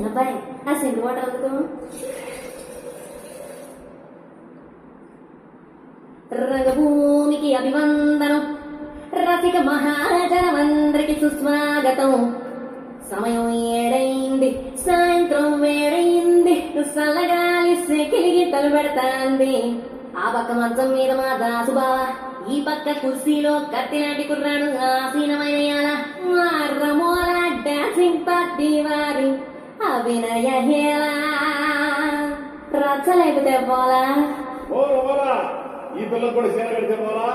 అబ్బాయి ఆ సింధు వాటర్ అందుకో. రంగభూమికి అభివందనం, రసిక మహాజనమందరికి సుస్వాగతం. సమయం ఏడైంది, సాయంత్రం వేడైంది, చల్లగాలి సెకిలిగి తలుపెడతాంది. ఆ పక్క మంచం మీద మా దాసుబా, ఈ పక్క కుర్సీలో కత్తినాటి కుర్రాడు ఆసీనమైన రమోల డాన్సింగ్ పార్టీ వారి అభినయ హేళా. రచ్చలేకపోతే పోలా ఈ పిల్లలు కూడా సేవ పెడితే పోలా.